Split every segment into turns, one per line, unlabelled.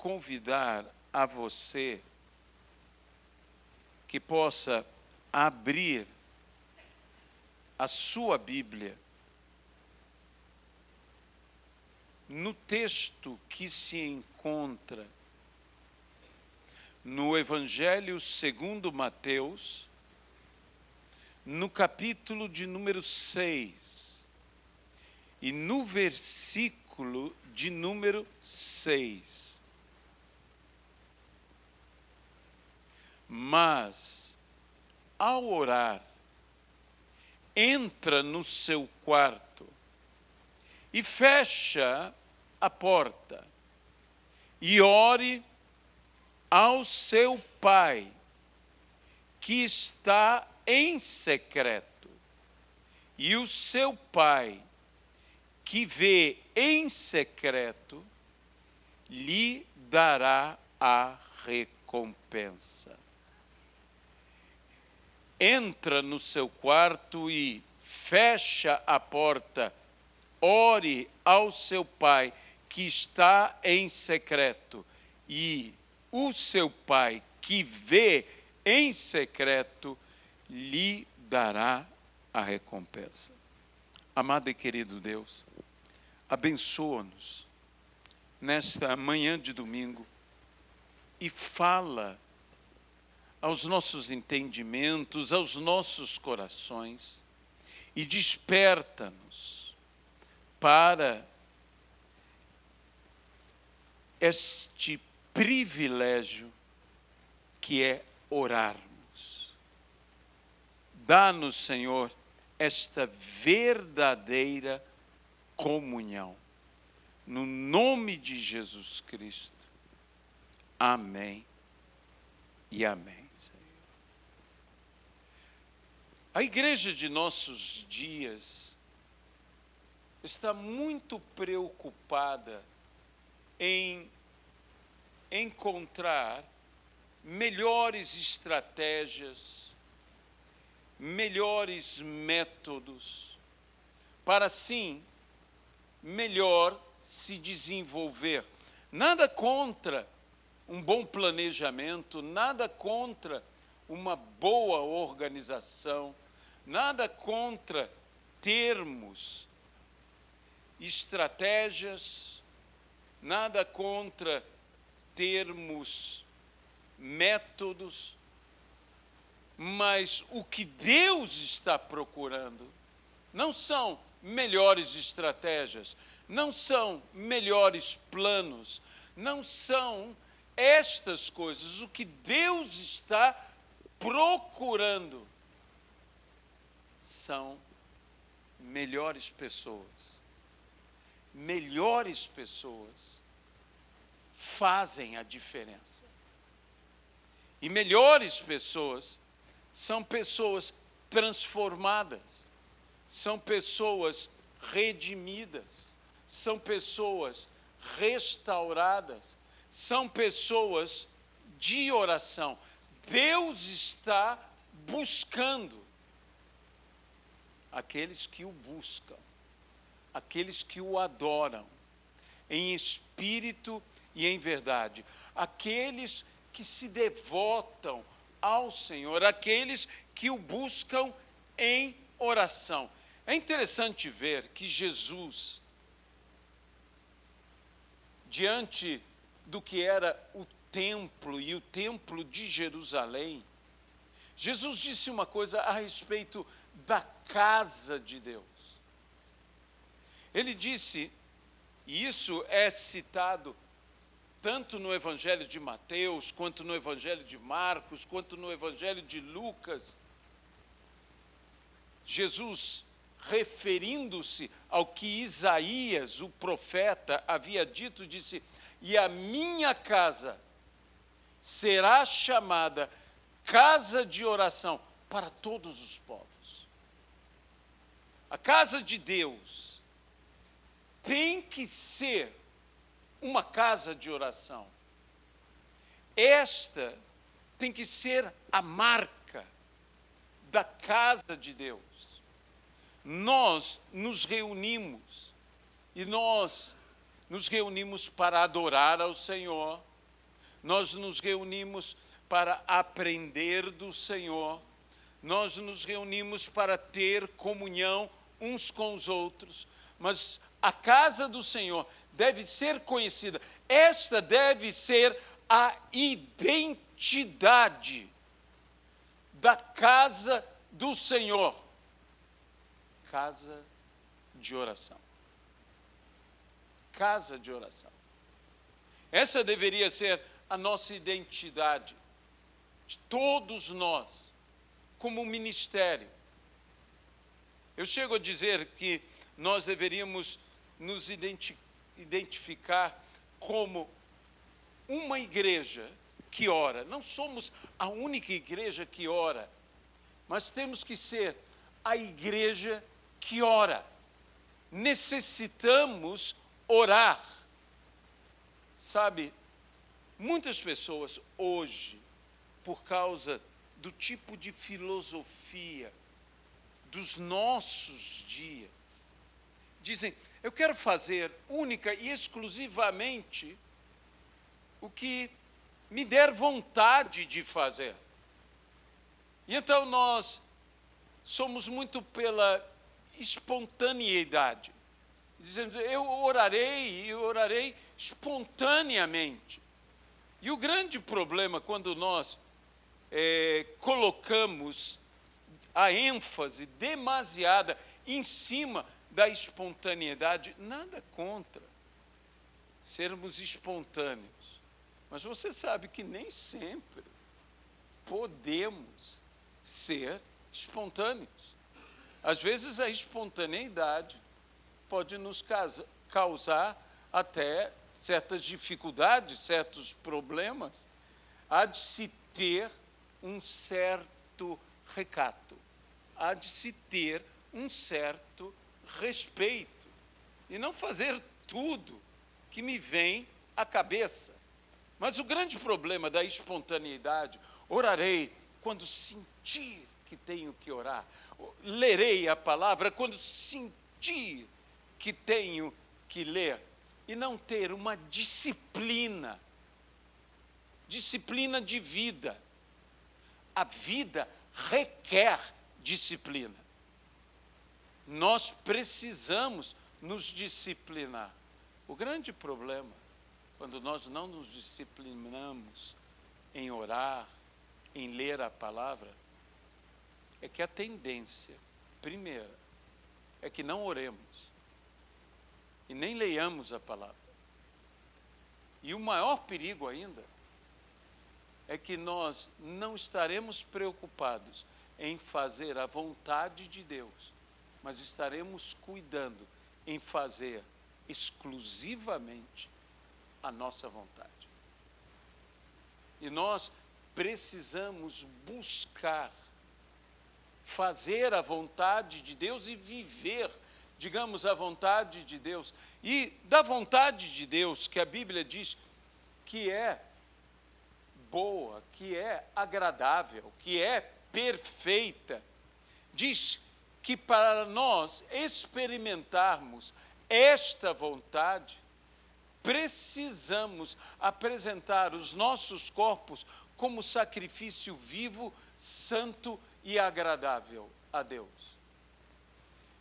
convidar a você que possa abrir a sua Bíblia no texto que se encontra no Evangelho segundo Mateus, no capítulo de número 6, e no versículo de número 6. Mas, ao orar, entra no seu quarto e fecha a porta, e ore ao seu Pai, que está em secreto, e o seu Pai, que vê em secreto, lhe dará a recompensa. Entra no seu quarto e fecha a porta, ore ao seu Pai, que está em secreto, e o seu Pai, que vê em secreto, lhe dará a recompensa. Amado e querido Deus, abençoa-nos nesta manhã de domingo e fala aos nossos entendimentos, aos nossos corações, e desperta-nos para este privilégio que é orarmos. Dá-nos, Senhor, esta verdadeira comunhão. No nome de Jesus Cristo. Amém e amém, Senhor. A igreja de nossos dias está muito preocupada em encontrar melhores estratégias, melhores métodos, para assim melhor se desenvolver. Nada contra um bom planejamento, nada contra uma boa organização, nada contra termos estratégias, nada contra termos métodos, mas o que Deus está procurando não são melhores estratégias, não são melhores planos, não são estas coisas. O que Deus está procurando são melhores pessoas. Melhores pessoas fazem a diferença. E melhores pessoas são pessoas transformadas, são pessoas redimidas, são pessoas restauradas, são pessoas de oração. Deus está buscando aqueles que o buscam, aqueles que o adoram, em espírito e em verdade, aqueles que se devotam ao Senhor, aqueles que o buscam em oração. É interessante ver que Jesus, diante do que era o templo e o templo de Jerusalém, Jesus disse uma coisa a respeito da casa de Deus. Ele disse, e isso é citado tanto no Evangelho de Mateus, quanto no Evangelho de Marcos, quanto no Evangelho de Lucas. Jesus, referindo-se ao que Isaías, o profeta, havia dito, disse: e a minha casa será chamada casa de oração para todos os povos. A casa de Deus tem que ser uma casa de oração. Esta tem que ser a marca da casa de Deus. Nós nos reunimos, e nós nos reunimos para adorar ao Senhor, nós nos reunimos para aprender do Senhor, nós nos reunimos para ter comunhão uns com os outros, mas a casa do Senhor deve ser conhecida. Esta deve ser a identidade da casa do Senhor. Casa de oração. Casa de oração. Essa deveria ser a nossa identidade, de todos nós, como ministério. Eu chego a dizer que nós deveríamos nos identificar como uma igreja que ora. Não somos a única igreja que ora, mas temos que ser a igreja que ora. Necessitamos orar. Sabe, muitas pessoas hoje, por causa do tipo de filosofia dos nossos dias, dizem, eu quero fazer única e exclusivamente o que me der vontade de fazer. E então nós somos muito pela espontaneidade, dizendo, eu orarei espontaneamente. E o grande problema, quando nós colocamos a ênfase demasiada em cima da espontaneidade, nada contra sermos espontâneos, mas você sabe que nem sempre podemos ser espontâneos. Às vezes a espontaneidade pode nos causar até certas dificuldades, certos problemas. Há de se ter um certo recato, há de se ter um certo respeito, e não fazer tudo que me vem à cabeça. Mas o grande problema da espontaneidade, orarei quando sentir que tenho que orar, lerei a palavra quando sentir que tenho que ler, e não ter uma disciplina de vida. A vida requer disciplina. Nós precisamos nos disciplinar. O grande problema, quando nós não nos disciplinamos em orar, em ler a palavra, é que a tendência, primeira, é que não oremos e nem leiamos a palavra. E o maior perigo ainda é que nós não estaremos preocupados em fazer a vontade de Deus, mas estaremos cuidando em fazer exclusivamente a nossa vontade. E nós precisamos buscar fazer a vontade de Deus e viver, digamos, a vontade de Deus. E da vontade de Deus, que a Bíblia diz que é boa, que é agradável, que é perfeita, diz que para nós experimentarmos esta vontade, precisamos apresentar os nossos corpos como sacrifício vivo, santo e agradável a Deus.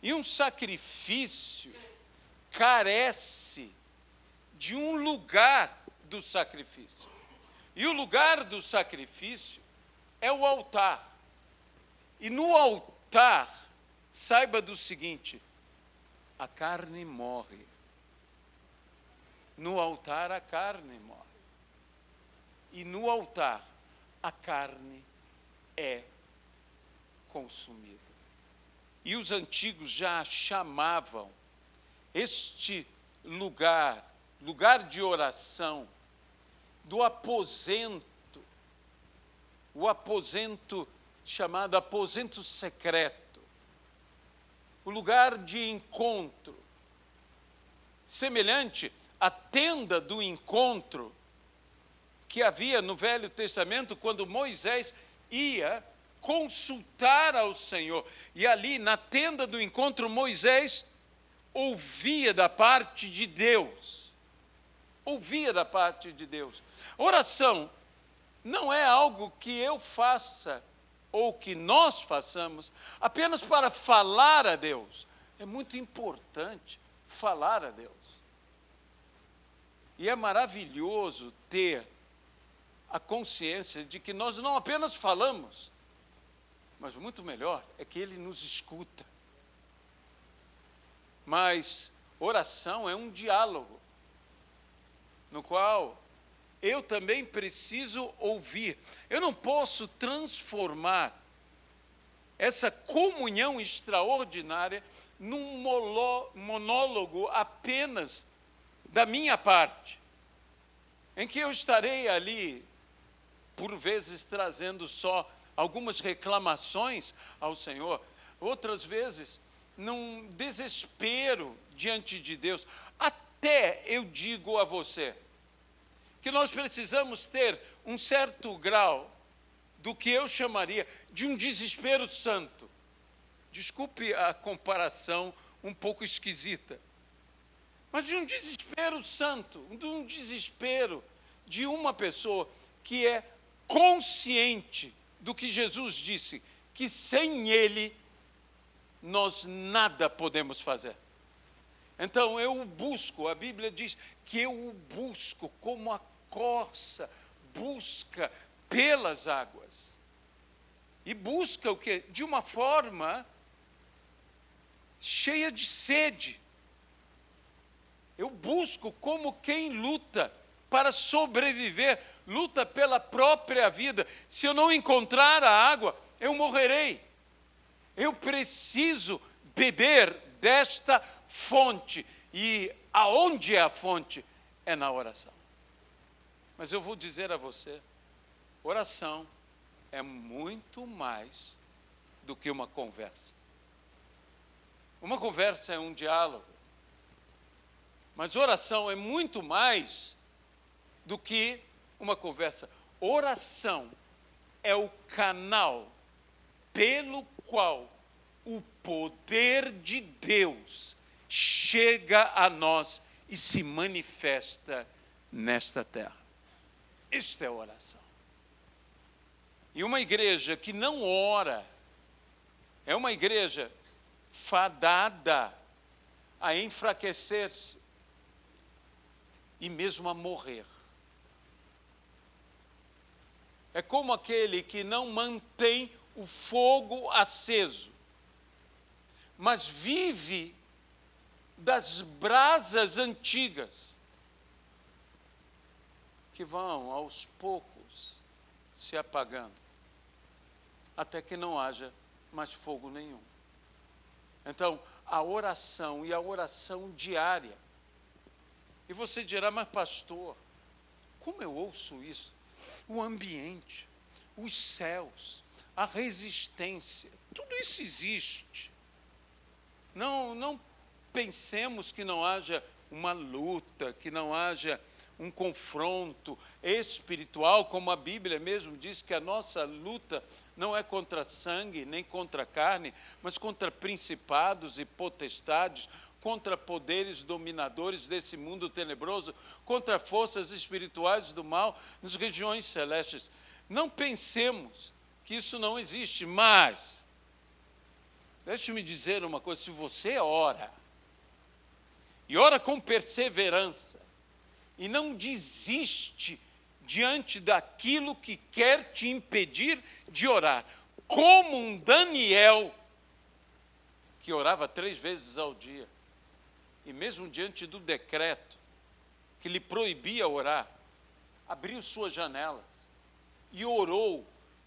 E um sacrifício carece de um lugar do sacrifício. E o lugar do sacrifício é o altar. E no altar, saiba do seguinte, a carne morre. No altar a carne morre. E no altar a carne é consumida. E os antigos já chamavam este lugar de oração, do aposento, o aposento chamado aposento secreto, o lugar de encontro, semelhante à tenda do encontro que havia no Velho Testamento, quando Moisés ia consultar ao Senhor. E ali, na tenda do encontro, Moisés ouvia da parte de Deus. ouvir da parte de Deus. Oração não é algo que eu faça ou que nós façamos apenas para falar a Deus. É muito importante falar a Deus. E é maravilhoso ter a consciência de que nós não apenas falamos, mas muito melhor é que Ele nos escuta. Mas oração é um diálogo, no qual eu também preciso ouvir. Eu não posso transformar essa comunhão extraordinária num monólogo apenas da minha parte, em que eu estarei ali, por vezes, trazendo só algumas reclamações ao Senhor, outras vezes, num desespero diante de Deus. Até eu digo a você que nós precisamos ter um certo grau do que eu chamaria de um desespero santo. Desculpe a comparação um pouco esquisita, mas de um desespero santo, de um desespero de uma pessoa que é consciente do que Jesus disse, que sem Ele nós nada podemos fazer. Então eu o busco, a Bíblia diz que eu o busco como a corça busca pelas águas. E busca o quê? De uma forma cheia de sede. Eu busco como quem luta para sobreviver, luta pela própria vida. Se eu não encontrar a água, eu morrerei. Eu preciso beber desta fonte. E aonde é a fonte? É na oração. Mas eu vou dizer a você, oração é muito mais do que uma conversa. Uma conversa é um diálogo. Mas oração é muito mais do que uma conversa. Oração é o canal pelo qual o poder de Deus chega a nós e se manifesta nesta terra. Isto é oração. E uma igreja que não ora é uma igreja fadada a enfraquecer-se e mesmo a morrer. É como aquele que não mantém o fogo aceso, mas vive das brasas antigas, que vão aos poucos se apagando, até que não haja mais fogo nenhum. Então, a oração e a oração diária. E você dirá, mas pastor, como eu ouço isso? O ambiente, os céus, a resistência, tudo isso existe. Não pensemos que não haja uma luta, que não haja um confronto espiritual, como a Bíblia mesmo diz que a nossa luta não é contra sangue, nem contra carne, mas contra principados e potestades, contra poderes dominadores desse mundo tenebroso, contra forças espirituais do mal nas regiões celestes. Não pensemos que isso não existe, mas deixe-me dizer uma coisa, se você ora, e ora com perseverança, e não desiste diante daquilo que quer te impedir de orar, como um Daniel, que orava 3 vezes ao dia, e mesmo diante do decreto que lhe proibia orar, abriu suas janelas e orou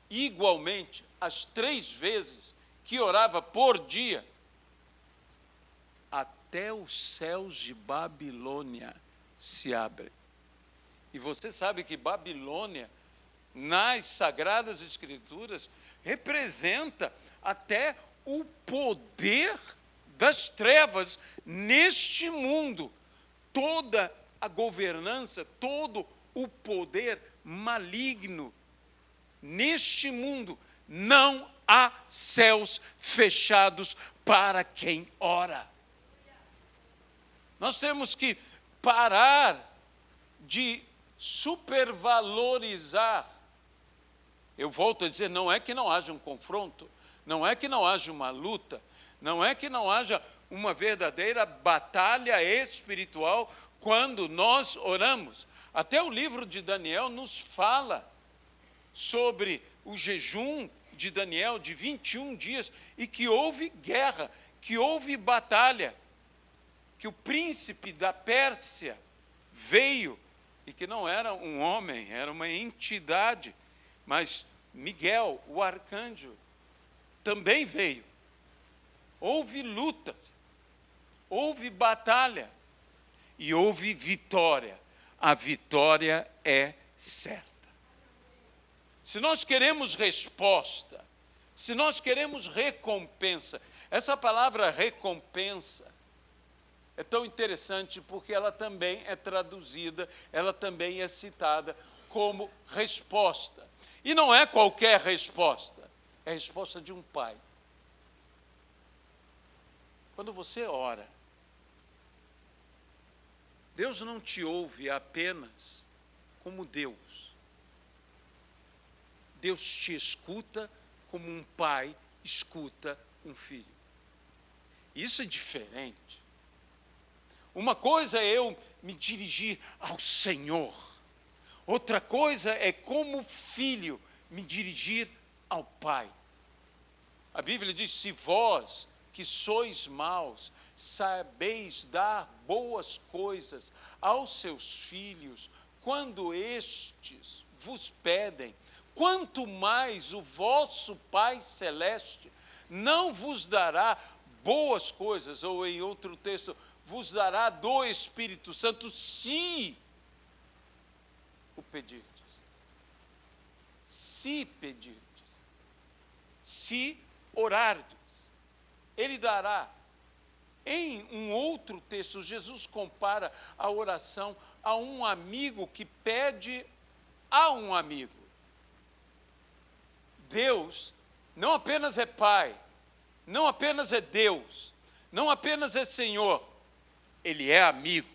igualmente as 3 vezes que orava por dia, até os céus de Babilônia se abrem. E você sabe que Babilônia, nas Sagradas Escrituras, representa até o poder das trevas neste mundo. Toda a governança, todo o poder maligno neste mundo. Não há céus fechados para quem ora. Nós temos que parar de supervalorizar. Eu volto a dizer, não é que não haja um confronto, não é que não haja uma luta, não é que não haja uma verdadeira batalha espiritual quando nós oramos. Até o livro de Daniel nos fala sobre o jejum de Daniel de 21 dias e que houve guerra, que houve batalha, que o príncipe da Pérsia veio e que não era um homem, era uma entidade, mas Miguel, o arcanjo, também veio. Houve luta, houve batalha e houve vitória. A vitória é certa. Se nós queremos resposta, se nós queremos recompensa, essa palavra recompensa é tão interessante porque ela também é traduzida, ela também é citada como resposta. E não é qualquer resposta, é a resposta de um pai. Quando você ora, Deus não te ouve apenas como Deus. Deus te escuta como um pai escuta um filho. Isso é diferente. Uma coisa é eu me dirigir ao Senhor. Outra coisa é como filho me dirigir ao Pai. A Bíblia diz, se vós que sois maus, sabeis dar boas coisas aos seus filhos, quando estes vos pedem, quanto mais o vosso Pai Celeste não vos dará boas coisas, ou em outro texto, vos dará do Espírito Santo, se o pedirdes. Se pedirdes. Se orardes. Ele dará. Em um outro texto, Jesus compara a oração a um amigo que pede a um amigo. Deus não apenas é Pai, não apenas é Deus, não apenas é Senhor, Ele é amigo,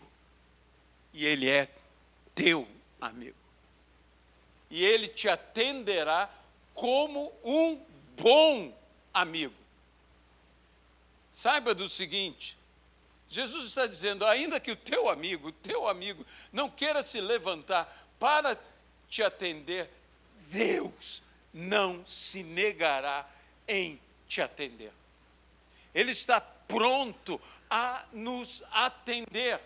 e Ele é teu amigo. E Ele te atenderá como um bom amigo. Saiba do seguinte, Jesus está dizendo, ainda que o teu amigo não queira se levantar para te atender, Deus não se negará em te atender. Ele está pronto a nos atender.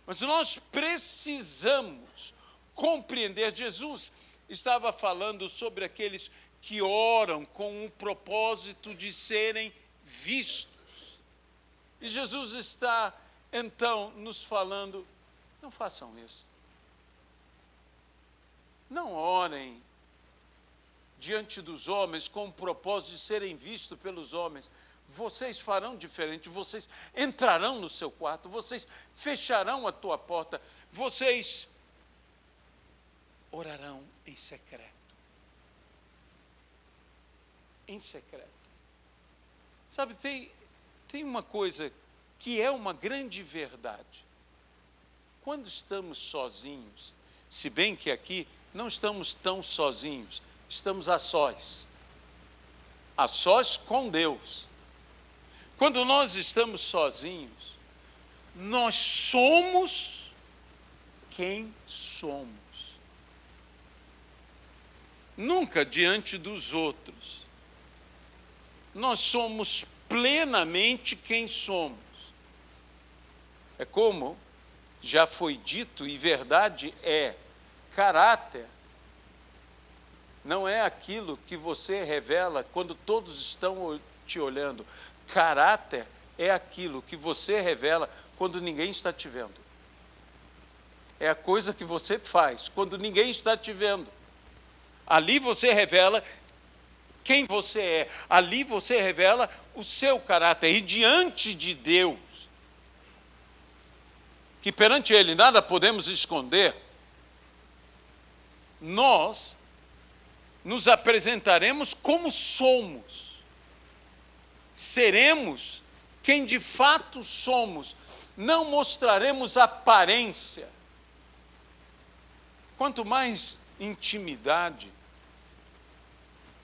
Mas nós precisamos compreender. Jesus estava falando sobre aqueles que oram com o propósito de serem vistos. E Jesus está, então, nos falando, não façam isso. Não orem diante dos homens com o propósito de serem vistos pelos homens. Vocês farão diferente, vocês entrarão no seu quarto, vocês fecharão a tua porta, vocês orarão em secreto. Em secreto. Sabe, tem uma coisa que é uma grande verdade. Quando estamos sozinhos, se bem que aqui não estamos tão sozinhos, estamos a sós com Deus. Quando nós estamos sozinhos, nós somos quem somos. Nunca diante dos outros. Nós somos plenamente quem somos. É como já foi dito, e verdade é, caráter não é aquilo que você revela quando todos estão te olhando. Caráter é aquilo que você revela quando ninguém está te vendo. É a coisa que você faz quando ninguém está te vendo. Ali você revela quem você é. Ali você revela o seu caráter. E diante de Deus, que perante Ele nada podemos esconder, nós nos apresentaremos como somos. Seremos quem de fato somos. Não mostraremos aparência. Quanto mais intimidade,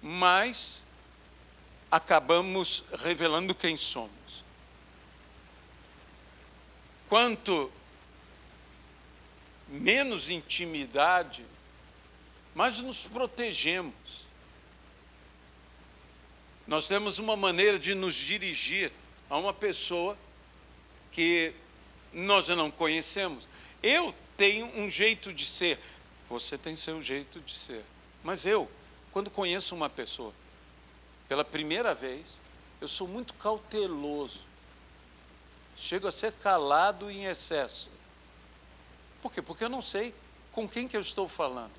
mais acabamos revelando quem somos. Quanto menos intimidade, mais nos protegemos. Nós temos uma maneira de nos dirigir a uma pessoa que nós não conhecemos. Eu tenho um jeito de ser, você tem seu jeito de ser. Mas eu, quando conheço uma pessoa pela primeira vez, eu sou muito cauteloso. Chego a ser calado em excesso. Por quê? Porque eu não sei com quem que eu estou falando.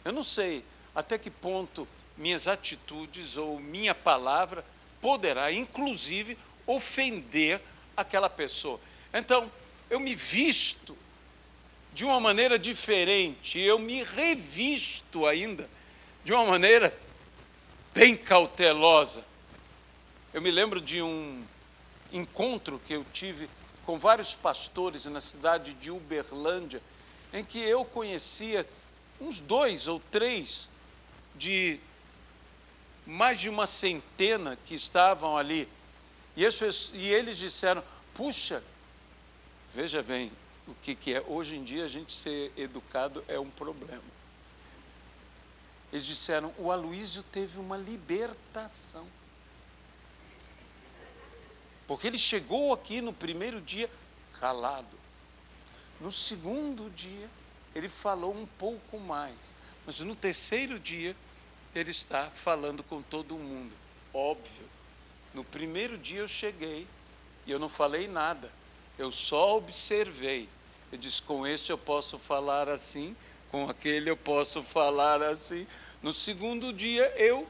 Eu não sei até que ponto minhas atitudes ou minha palavra poderá, inclusive, ofender aquela pessoa. Então, eu me visto de uma maneira diferente, eu me revisto ainda de uma maneira bem cautelosa. Eu me lembro de um encontro que eu tive com vários pastores na cidade de Uberlândia, em que eu conhecia uns 2 ou 3 de mais de uma centena que estavam ali. E eles disseram, puxa, veja bem o que é. Hoje em dia a gente ser educado é um problema. Eles disseram, o Aloísio teve uma libertação. Porque ele chegou aqui no primeiro dia calado. No segundo dia, ele falou um pouco mais. Mas no terceiro dia, ele está falando com todo mundo. Óbvio. No primeiro dia eu cheguei e eu não falei nada. Eu só observei. Eu disse, com este eu posso falar assim, com aquele eu posso falar assim. No segundo dia eu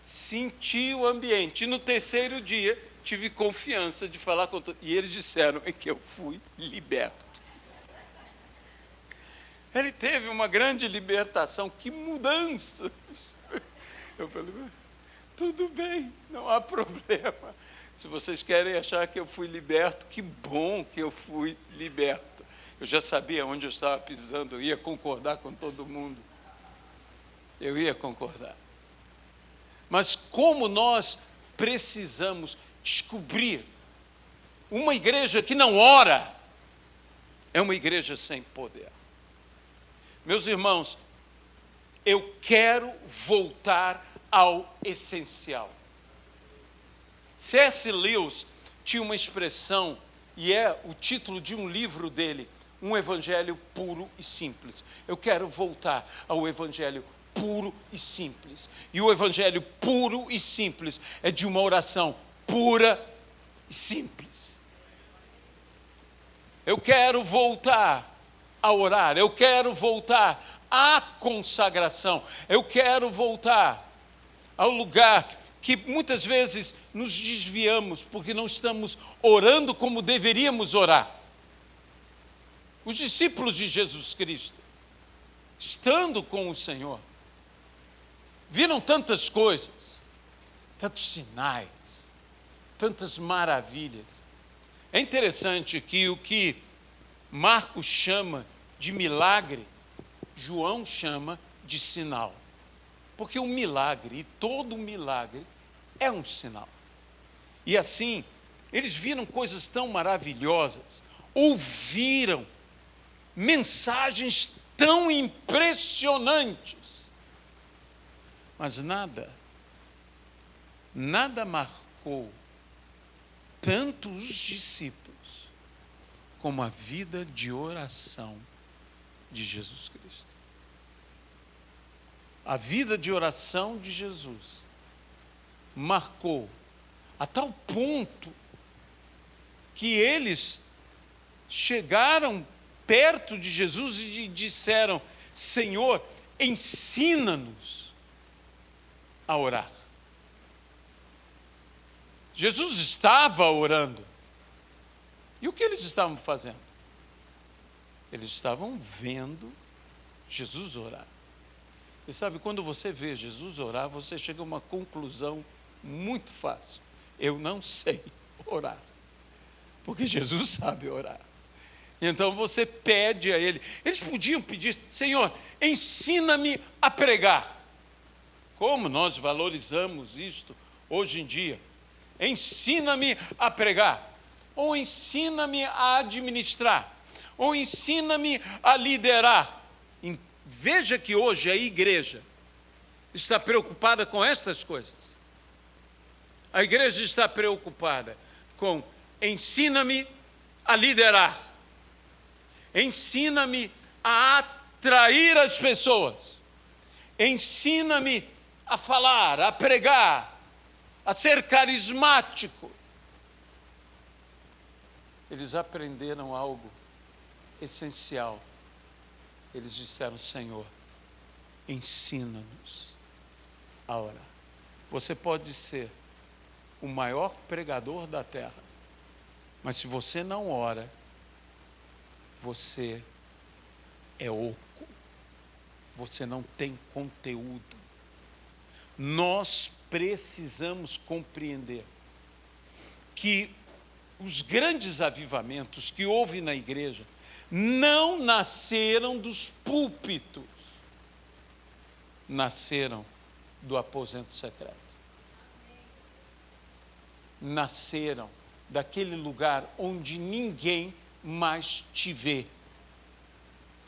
senti o ambiente. E no terceiro dia tive confiança de falar com todos. E eles disseram que eu fui liberto. Ele teve uma grande libertação. Que mudança! Eu falei, tudo bem, não há problema. Se vocês querem achar que eu fui liberto, que bom que eu fui liberto. Eu já sabia onde eu estava pisando, eu ia concordar com todo mundo. Eu ia concordar. Mas como nós precisamos descobrir uma igreja que não ora, é uma igreja sem poder. Meus irmãos, eu quero voltar ao essencial. C.S. Lewis tinha uma expressão, e é o título de um livro dele, um evangelho puro e simples. Eu quero voltar ao evangelho puro e simples. E o evangelho puro e simples é de uma oração pura e simples. Eu quero voltar a orar, eu quero voltar à consagração, eu quero voltar ao lugar que muitas vezes nos desviamos porque não estamos orando como deveríamos orar. Os discípulos de Jesus Cristo, estando com o Senhor, viram tantas coisas, tantos sinais, tantas maravilhas. É interessante que o que Marcos chama de milagre, João chama de sinal. Porque um milagre, e todo milagre, é um sinal. E assim, eles viram coisas tão maravilhosas, ouviram mensagens tão impressionantes, mas nada marcou tanto os discípulos como a vida de oração de Jesus Cristo. A vida de oração de Jesus marcou a tal ponto que eles chegaram perto de Jesus e disseram, Senhor, ensina-nos a orar. Jesus estava orando. E o que eles estavam fazendo? Eles estavam vendo Jesus orar. E sabe, quando você vê Jesus orar, você chega a uma conclusão muito fácil. Eu não sei orar, porque Jesus sabe orar. Então você pede a Ele. Eles podiam pedir: Senhor, ensina-me a pregar. Como nós valorizamos isto hoje em dia. Ensina-me a pregar. Ou ensina-me a administrar. Ou ensina-me a liderar. Veja que hoje a igreja está preocupada com estas coisas. A igreja está preocupada com: ensina-me a liderar. Ensina-me a atrair as pessoas. Ensina-me a falar, a pregar, a ser carismático. Eles aprenderam algo essencial. Eles disseram: Senhor, ensina-nos a orar. Você pode ser o maior pregador da terra, mas se você não ora, você é oco. Você não tem conteúdo. Nós precisamos compreender que os grandes avivamentos que houve na igreja não nasceram dos púlpitos, nasceram do aposento secreto. Nasceram daquele lugar onde ninguém mais te vê,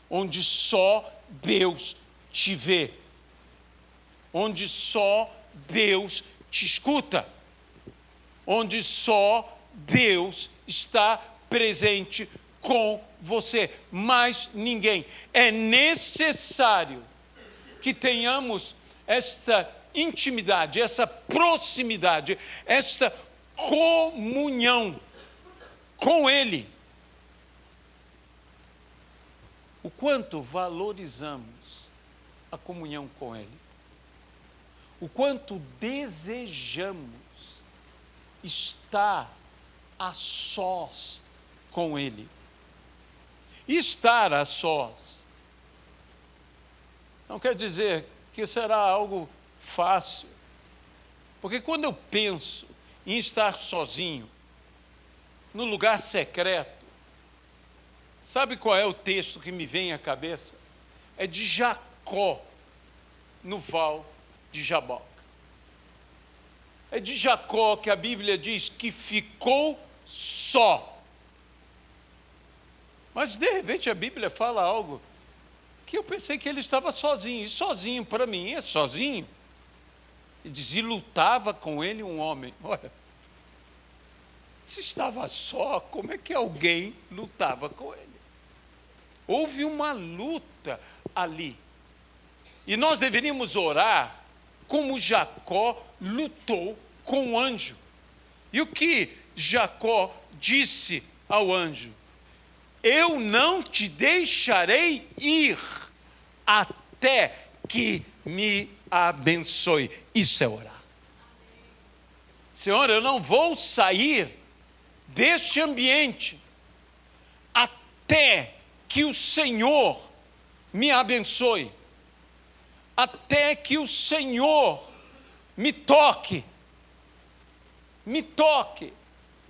onde só Deus te vê, onde só Deus te escuta, onde só Deus está presente com você, mais ninguém. É necessário que tenhamos esta intimidade, essa proximidade, esta comunhão com Ele. O quanto valorizamos a comunhão com Ele, o quanto desejamos estar a sós com Ele. E estar a sós não quer dizer que será algo fácil, porque quando eu penso em estar sozinho, no lugar secreto, sabe qual é o texto que me vem à cabeça? É de Jacó, no val de Jaboque. É de Jacó que a Bíblia diz que ficou só. Mas de repente a Bíblia fala algo que eu pensei que ele estava sozinho. E sozinho para mim é sozinho. E diz: e lutava com ele um homem. Olha, se estava só, como é que alguém lutava com ele? Houve uma luta ali. E nós deveríamos orar como Jacó lutou com o anjo. E o que Jacó disse ao anjo? Eu não te deixarei ir até que me abençoe. Isso é orar. Senhor, eu não vou sair deste ambiente até que o Senhor me abençoe, até que o Senhor me toque. Me toque.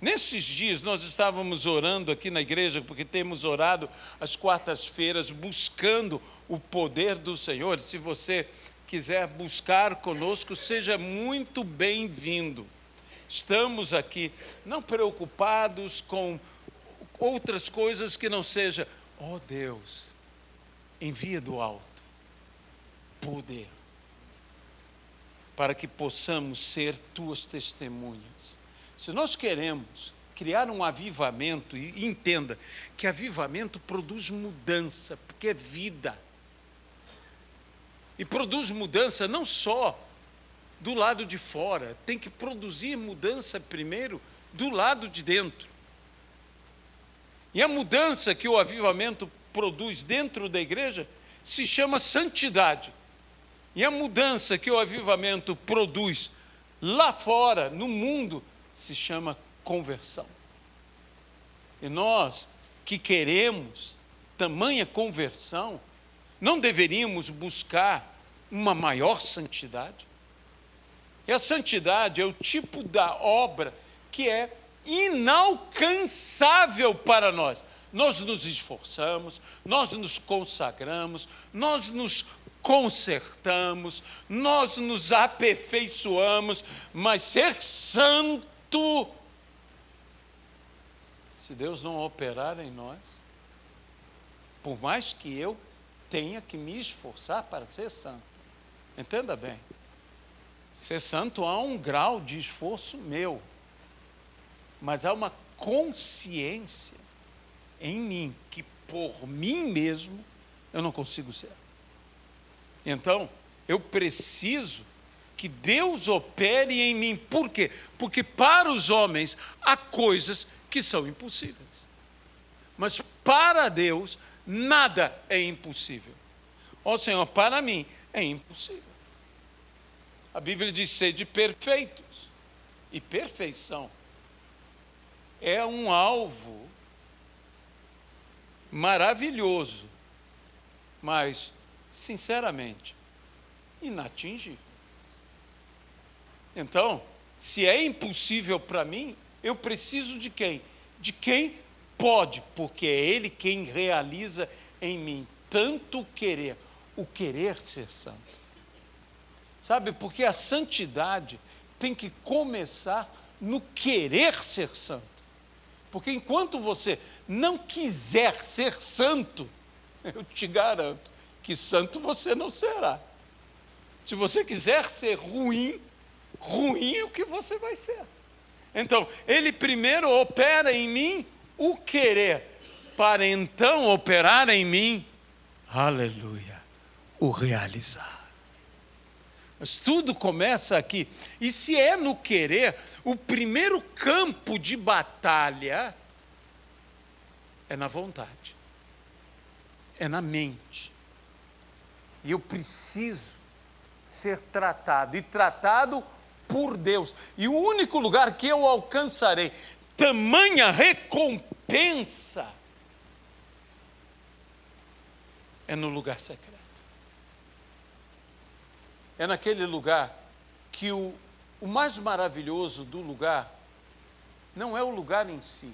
Nesses dias nós estávamos orando aqui na igreja, porque temos orado às quartas-feiras, buscando o poder do Senhor. Se você quiser buscar conosco, seja muito bem-vindo. Estamos aqui não preocupados com outras coisas que não seja: ó Deus, envia do alto poder, para que possamos ser tuas testemunhas. Se nós queremos criar um avivamento, e entenda que avivamento produz mudança, porque é vida. E produz mudança não só do lado de fora, tem que produzir mudança primeiro do lado de dentro. E a mudança que o avivamento produz dentro da igreja se chama santidade. E a mudança que o avivamento produz lá fora, no mundo, se chama conversão. E nós que queremos tamanha conversão, não deveríamos buscar uma maior santidade? E a santidade é o tipo da obra que é inalcançável para nós. nós nos esforçamos, nós nos consagramos, nós nos consertamos, nós nos aperfeiçoamos, mas ser santo, se Deus não operar em nós, por mais que eu tenha que me esforçar para ser santo, entenda bem, ser santo há um grau de esforço meu, mas há uma consciência em mim que por mim mesmo eu não consigo ser. Então, eu preciso que Deus opere em mim. Por quê? Porque para os homens há coisas que são impossíveis. Mas para Deus nada é impossível. Ó Senhor, para mim é impossível. A Bíblia diz: sede perfeitos. E perfeição é um alvo maravilhoso, mas, sinceramente, inatingível. Então, se é impossível para mim, eu preciso de quem? De quem pode, porque é Ele quem realiza em mim tanto o querer ser santo. Sabe, porque a santidade tem que começar no querer ser santo. Porque enquanto você não quiser ser santo, eu te garanto que santo você não será. Se você quiser ser ruim, ruim é o que você vai ser. Então, Ele primeiro opera em mim o querer, para então operar em mim, aleluia, o realizar. Mas tudo começa aqui. E se é no querer, o primeiro campo de batalha é na vontade, é na mente. E eu preciso ser tratado, e tratado por Deus. E o único lugar que eu alcançarei tamanha recompensa é no lugar secreto. É naquele lugar que o mais maravilhoso do lugar não é o lugar em si,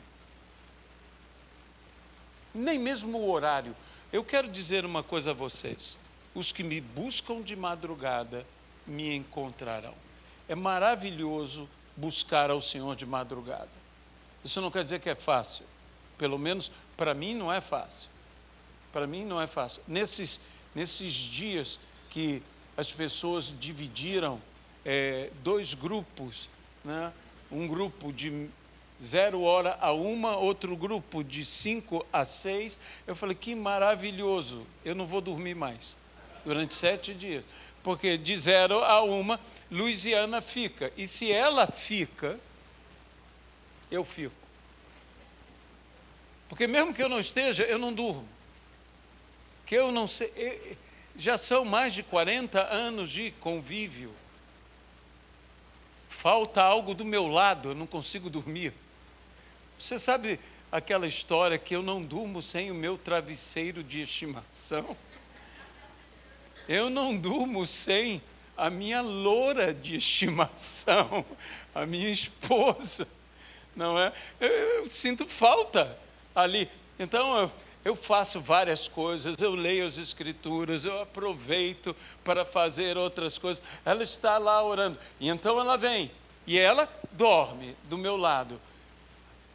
nem mesmo o horário. Eu quero dizer uma coisa a vocês: os que me buscam de madrugada me encontrarão. É maravilhoso buscar ao Senhor de madrugada. Isso não quer dizer que é fácil. Pelo menos para mim não é fácil. Para mim não é fácil. Nesses dias que as pessoas dividiram dois grupos, né? Um grupo de 0 hora a 1, outro grupo de 5 a 6. Eu falei, que maravilhoso, eu não vou dormir mais durante 7 dias, porque de 0 a 1, Luiziana fica, e se ela fica, eu fico. Porque mesmo que eu não esteja, eu não durmo. Que eu não sei, já são mais de 40 anos de convívio. Falta algo do meu lado, eu não consigo dormir. Você sabe aquela história que eu não durmo sem o meu travesseiro de estimação? Eu não durmo sem a minha loura de estimação, a minha esposa, não é? Eu sinto falta ali. Então, eu faço várias coisas, eu leio as Escrituras, eu aproveito para fazer outras coisas. Ela está lá orando, e então ela vem, e ela dorme do meu lado.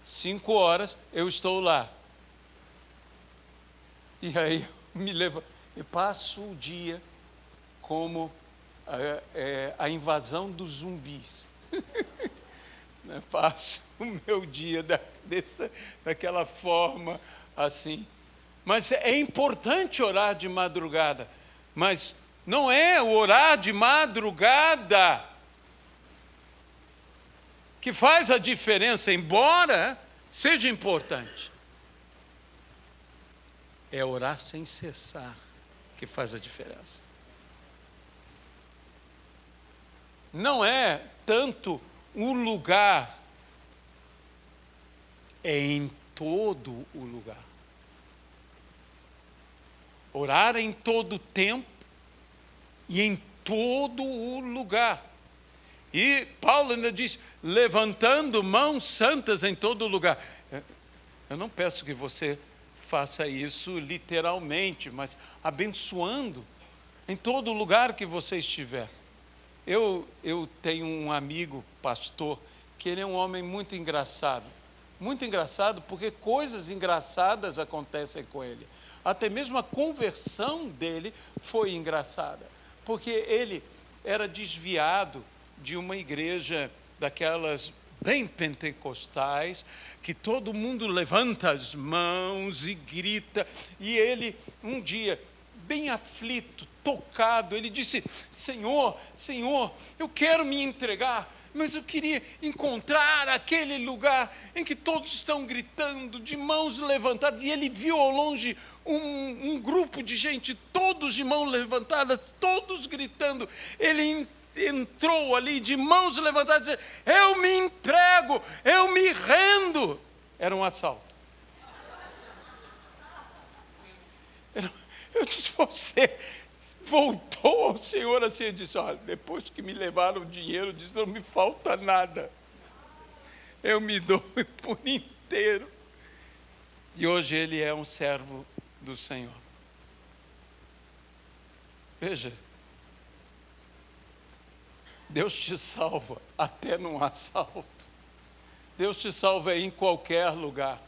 5 horas eu estou lá. E aí eu me levanto, e passo o dia como a invasão dos zumbis. Passo o meu dia daquela forma assim. Mas é importante orar de madrugada, mas não é o orar de madrugada que faz a diferença, embora seja importante. É orar sem cessar que faz a diferença. Não é tanto o lugar, é em todo o lugar. Orar em todo o tempo e em todo o lugar. E Paulo ainda diz, levantando mãos santas em todo lugar. Eu não peço que você faça isso literalmente, mas abençoando em todo lugar que você estiver. Eu tenho um amigo, pastor, que ele é um homem muito engraçado porque coisas engraçadas acontecem com ele. Até mesmo a conversão dele foi engraçada, porque ele era desviado de uma igreja daquelas bem pentecostais, que todo mundo levanta as mãos e grita, e ele, um dia, bem aflito, tocado, ele disse: Senhor, Senhor, eu quero me entregar, mas eu queria encontrar aquele lugar em que todos estão gritando, de mãos levantadas, e ele viu ao longe um grupo de gente, todos de mãos levantadas, todos gritando. Ele entrou ali de mãos levantadas, dizendo: eu me entrego, eu me rendo. Era um assalto. Eu disse: você voltou ao Senhor assim? Eu disse: olha, depois que me levaram o dinheiro, eu disse: não me falta nada, eu me dou por inteiro. E hoje ele é um servo do Senhor. Veja, Deus te salva até num assalto. Deus te salva em qualquer lugar.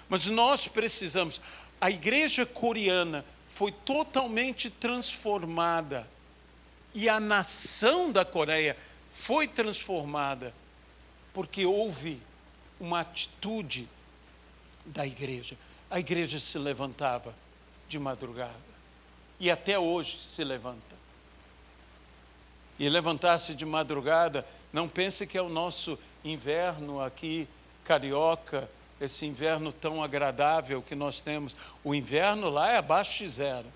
Mas nós precisamos. A igreja coreana foi totalmente transformada. E a nação da Coreia foi transformada porque houve uma atitude da igreja. A igreja se levantava de madrugada. E até hoje se levanta. E levantar-se de madrugada, não pense que é o nosso inverno aqui, carioca, esse inverno tão agradável que nós temos. O inverno lá é abaixo de zero.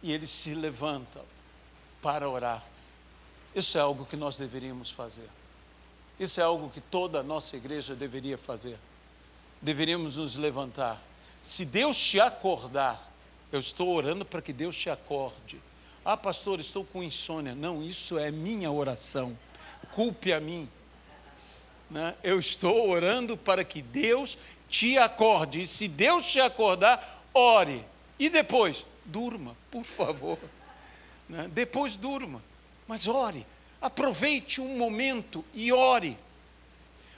E eles se levantam para orar. Isso é algo que nós deveríamos fazer. Isso é algo que toda a nossa igreja deveria fazer. Deveríamos nos levantar. Se Deus te acordar, eu estou orando para que Deus te acorde. Ah, pastor, estou com insônia. Não, isso é minha oração. Culpe a mim. Né? Eu estou orando para que Deus te acorde. E se Deus te acordar, ore. E depois, durma, por favor. Né? Depois durma. Mas ore. Aproveite um momento e ore.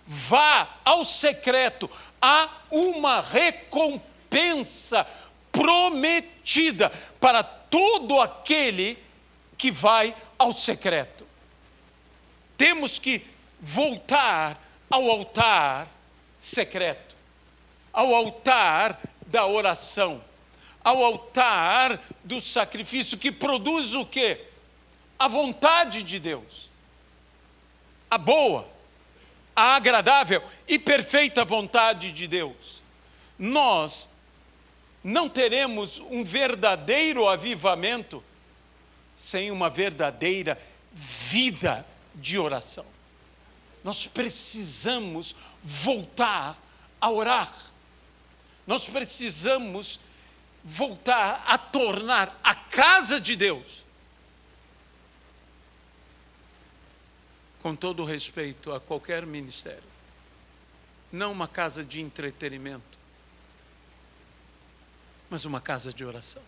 Vá ao secreto. Há uma recompensa prometida para todo aquele que vai ao secreto. Temos que voltar ao altar secreto, ao altar da oração, ao altar do sacrifício, que produz o quê? A vontade de Deus, a boa, a agradável e perfeita vontade de Deus. Nós não teremos um verdadeiro avivamento sem uma verdadeira vida de oração. Nós precisamos voltar a orar. Nós precisamos voltar a tornar a casa de Deus, com todo respeito a qualquer ministério, não uma casa de entretenimento, mas uma casa de oração.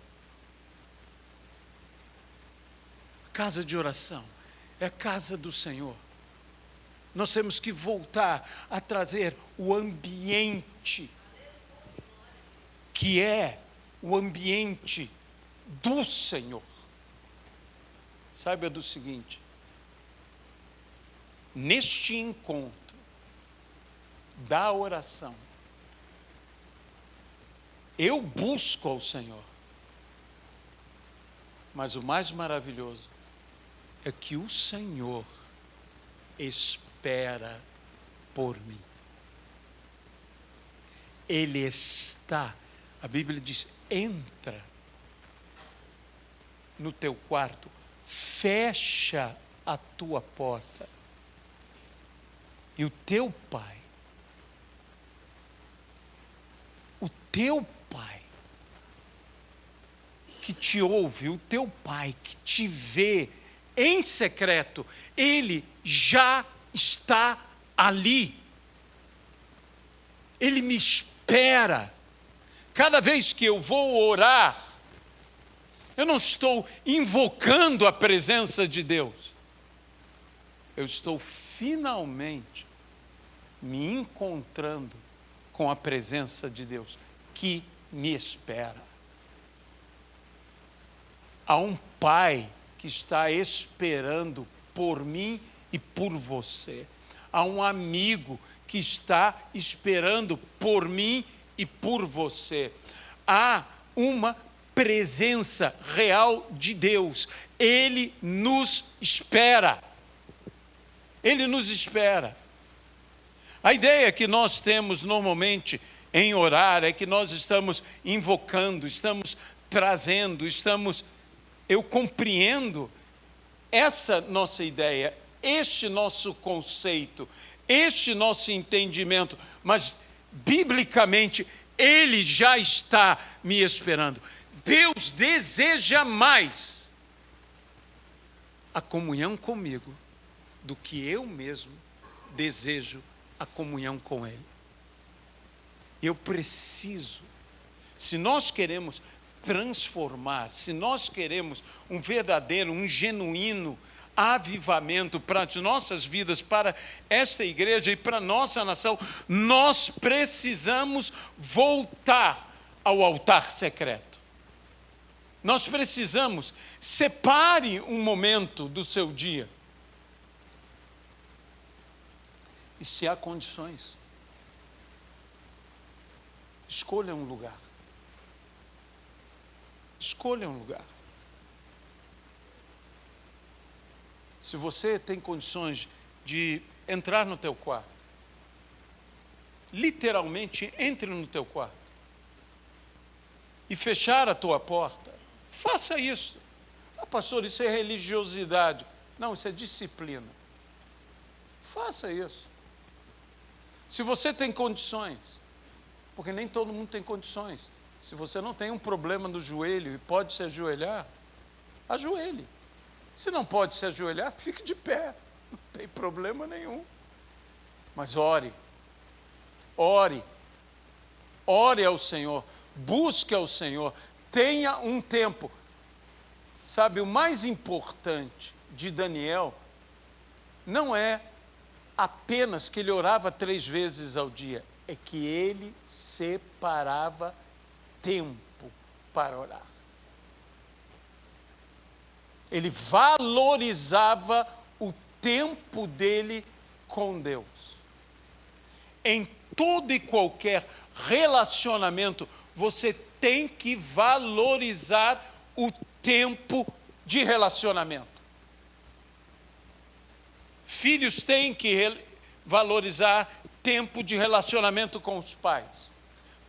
Casa de oração é a casa do Senhor. Nós temos que voltar a trazer o ambiente, que é o ambiente do Senhor. Saiba do seguinte: neste encontro da oração, eu busco ao Senhor, mas o mais maravilhoso é que o Senhor espera por mim. Ele está, a Bíblia diz, entra no teu quarto, fecha a tua porta, e o teu Pai, que te ouve, o teu Pai que te vê em secreto, Ele já está ali. Ele me espera. Cada vez que eu vou orar, eu não estou invocando a presença de Deus. Eu estou finalmente me encontrando com a presença de Deus, que me espera. Há um Pai que está esperando por mim e por você. Há um amigo que está esperando por mim e por você. Há uma presença real de Deus. Ele nos espera. Ele nos espera. A ideia que nós temos normalmente em orar é que nós estamos invocando, estamos trazendo, eu compreendo essa nossa ideia, este nosso conceito, este nosso entendimento, mas biblicamente Ele já está me esperando. Deus deseja mais a comunhão comigo do que eu mesmo desejo a comunhão com Ele. Eu preciso, se nós queremos transformar, se nós queremos um verdadeiro, um genuíno avivamento para as nossas vidas, para esta igreja e para a nossa nação, nós precisamos voltar ao altar secreto. Nós precisamos, separe um momento do seu dia. E se há condições, escolha um lugar. Escolha um lugar. Se você tem condições de entrar no teu quarto, literalmente entre no teu quarto e fechar a tua porta, faça isso. Ah, pastor, isso é religiosidade. Não, isso é disciplina. Faça isso. Se você tem condições, porque nem todo mundo tem condições. Se você não tem um problema no joelho e pode se ajoelhar, ajoelhe. Se não pode se ajoelhar, fique de pé. Não tem problema nenhum. Mas ore. Ore. Ore ao Senhor. Busque ao Senhor. Tenha um tempo. Sabe, o mais importante de Daniel não é apenas que ele orava 3 vezes ao dia, é que ele separava tempo para orar. Ele valorizava o tempo dele com Deus. Em todo e qualquer relacionamento, você tem que valorizar o tempo de relacionamento. Filhos têm que valorizar tempo de relacionamento com os pais.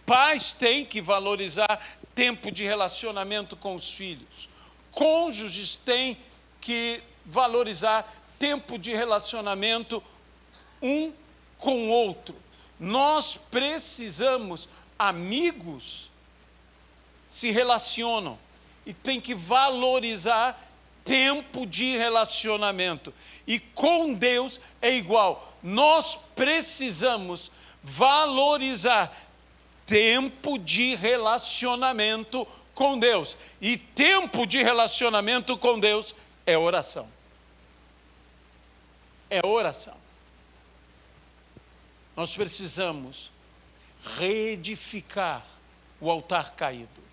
Pais têm que valorizar tempo de relacionamento com os filhos. Cônjuges têm que valorizar tempo de relacionamento um com o outro. Nós precisamos, amigos se relacionam e tem que valorizar tempo de relacionamento. E com Deus é igual. Nós precisamos valorizar tempo de relacionamento com Deus. E tempo de relacionamento com Deus é oração. É oração. Nós precisamos reedificar o altar caído.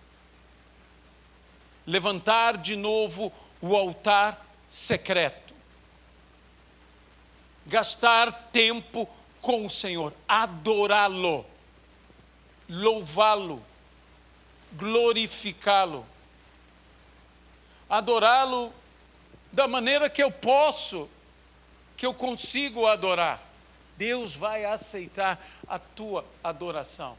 Levantar de novo o altar secreto. Gastar tempo com o Senhor. Adorá-lo. Louvá-lo. Glorificá-lo. Adorá-lo da maneira que eu posso, que eu consigo adorar. Deus vai aceitar a tua adoração.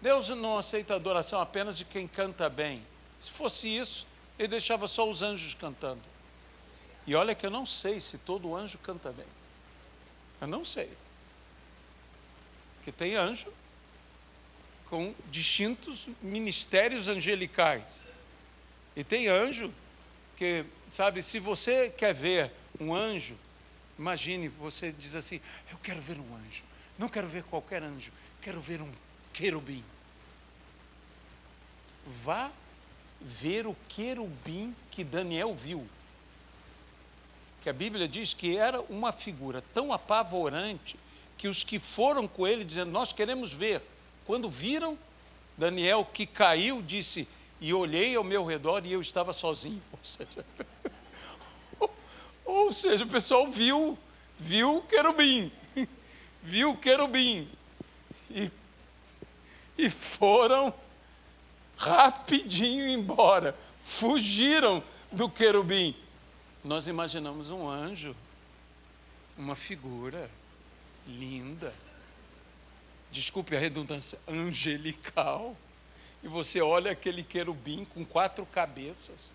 Deus não aceita a adoração apenas de quem canta bem. Se fosse isso, Ele deixava só os anjos cantando. E olha que eu não sei se todo anjo canta bem. Eu não sei. Porque tem anjo com distintos ministérios angelicais. E tem anjo que, sabe, se você quer ver um anjo, imagine, você diz assim, eu quero ver um anjo. Não quero ver qualquer anjo, quero ver um querubim. vá ver o querubim que Daniel viu. Que a Bíblia diz que era uma figura tão apavorante que os que foram com ele dizendo, nós queremos ver. Quando viram, Daniel, que caiu, disse, e olhei ao meu redor e eu estava sozinho. Ou seja, o pessoal viu o querubim, viu o querubim, e foram rapidinho embora, fugiram do querubim. Nós imaginamos um anjo, uma figura linda, desculpe a redundância, angelical, e você olha aquele querubim com 4 cabeças.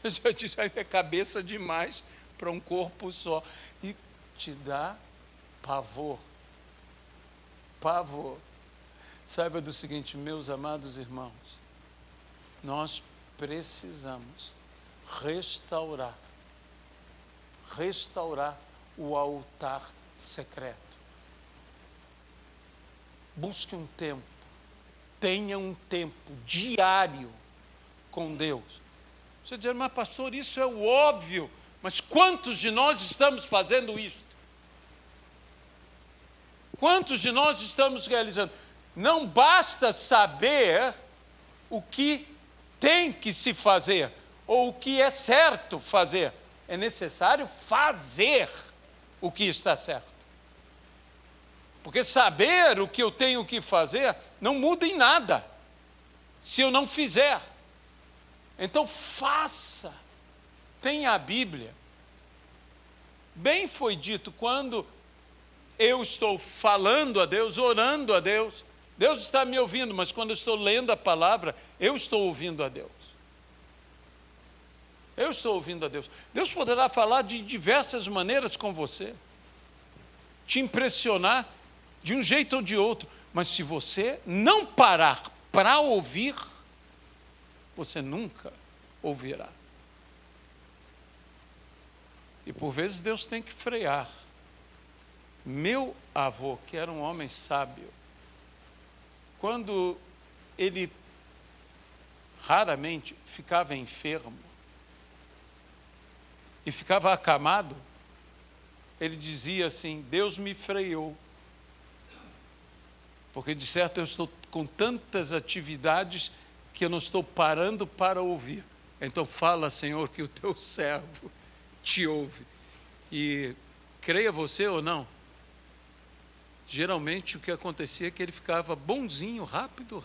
Eu já disse, é cabeça demais para um corpo só. E te dá pavor. Pavor. Saiba do seguinte, meus amados irmãos, nós precisamos restaurar o altar secreto. Busque um tempo, tenha um tempo diário com Deus. Você diz, mas pastor, isso é o óbvio, mas quantos de nós estamos fazendo isso? Quantos de nós estamos realizando? Não basta saber o que tem que se fazer, ou o que é certo fazer. É necessário fazer o que está certo. Porque saber o que eu tenho que fazer não muda em nada, se eu não fizer. Então faça. Tenha a Bíblia. Bem foi dito, quando eu estou falando a Deus, orando a Deus, Deus está me ouvindo, mas quando eu estou lendo a palavra, eu estou ouvindo a Deus. Eu estou ouvindo a Deus. Deus poderá falar de diversas maneiras com você, te impressionar de um jeito ou de outro, mas se você não parar para ouvir, você nunca ouvirá. E por vezes Deus tem que frear. Meu avô, que era um homem sábio, quando ele raramente ficava enfermo e ficava acamado, ele dizia assim, Deus me freou, porque de certo eu estou com tantas atividades que eu não estou parando para ouvir. Então fala, Senhor, que o teu servo te ouve. E creia você ou não, geralmente o que acontecia é que ele ficava bonzinho, rápido,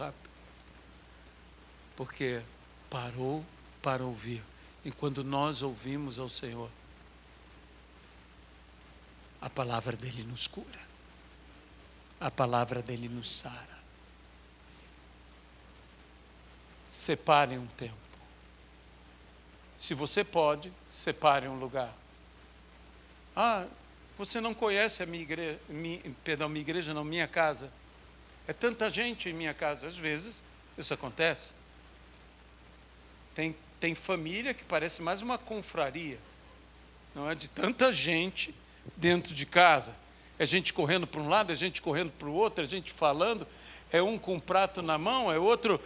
porque parou para ouvir. E quando nós ouvimos ao Senhor, a palavra dele nos cura, a palavra dele nos sara. Separe um tempo. Se você pode, separe um lugar. Você não conhece a minha igreja, minha casa. É tanta gente em minha casa. Às vezes, isso acontece. Tem família que parece mais uma confraria. Não é? De tanta gente dentro de casa. É gente correndo para um lado, é gente correndo para o outro, é gente falando. É um com um prato na mão, é outro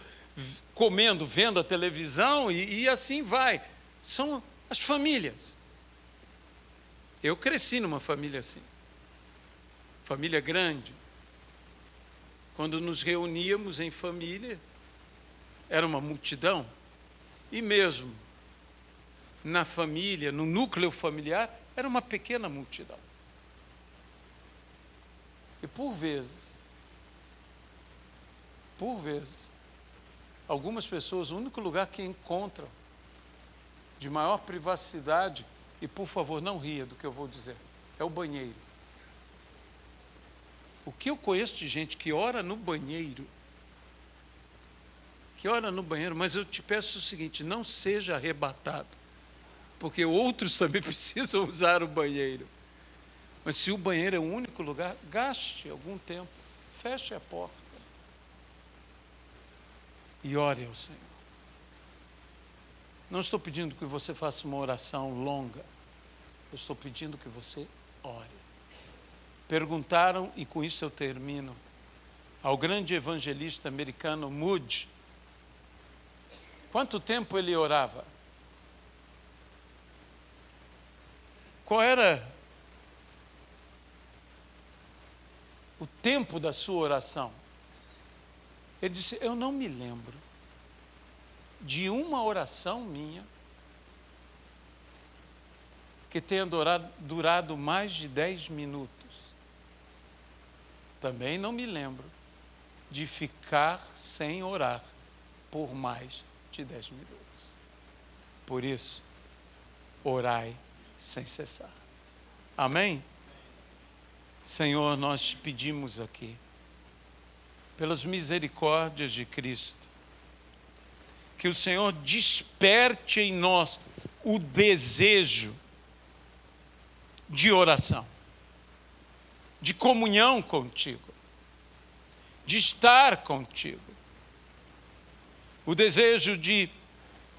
comendo, vendo a televisão e assim vai. São as famílias. Eu cresci numa família assim, família grande. Quando nos reuníamos em família, era uma multidão. E mesmo na família, no núcleo familiar, era uma pequena multidão. E por vezes, algumas pessoas, o único lugar que encontram de maior privacidade, e por favor não ria do que eu vou dizer, é o banheiro. O que eu conheço de gente que ora no banheiro, mas eu te peço o seguinte, não seja arrebatado, porque outros também precisam usar o banheiro. Mas se o banheiro é o único lugar, gaste algum tempo, feche a porta e ore ao Senhor. Não estou pedindo que você faça uma oração longa, eu estou pedindo que você ore. Perguntaram, e com isso eu termino, ao grande evangelista americano Moody, Quanto tempo ele orava? Qual era o tempo da sua oração? Ele disse, eu não me lembro de uma oração minha que tenha durado mais de 10 minutos. Também não me lembro de ficar sem orar por mais de 10 minutos. Por isso, orai sem cessar. Amém? Senhor, nós te pedimos aqui, pelas misericórdias de Cristo, que o Senhor desperte em nós o desejo de oração, de comunhão contigo, de estar contigo, o desejo de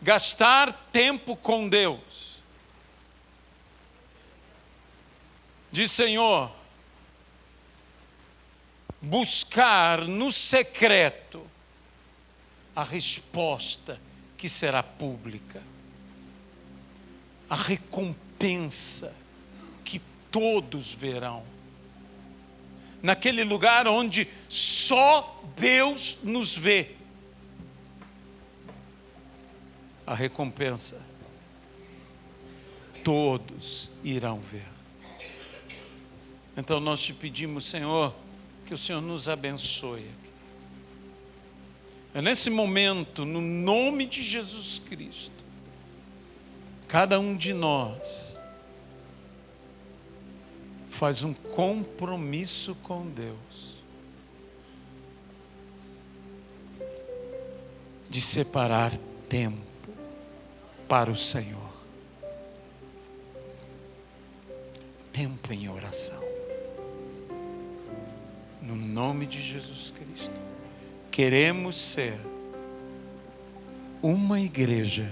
gastar tempo com Deus, de, Senhor, buscar no secreto a resposta que será pública, a recompensa que todos verão, naquele lugar onde só Deus nos vê. A recompensa todos irão ver. Então nós te pedimos, Senhor, que o Senhor nos abençoe. É nesse momento, no nome de Jesus Cristo, cada um de nós faz um compromisso com Deus de separar tempo para o Senhor, tempo em oração, no nome de Jesus Cristo. Queremos ser uma igreja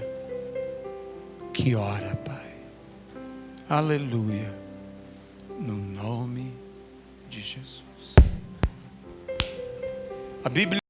que ora, Pai. Aleluia. No nome de Jesus. A Bíblia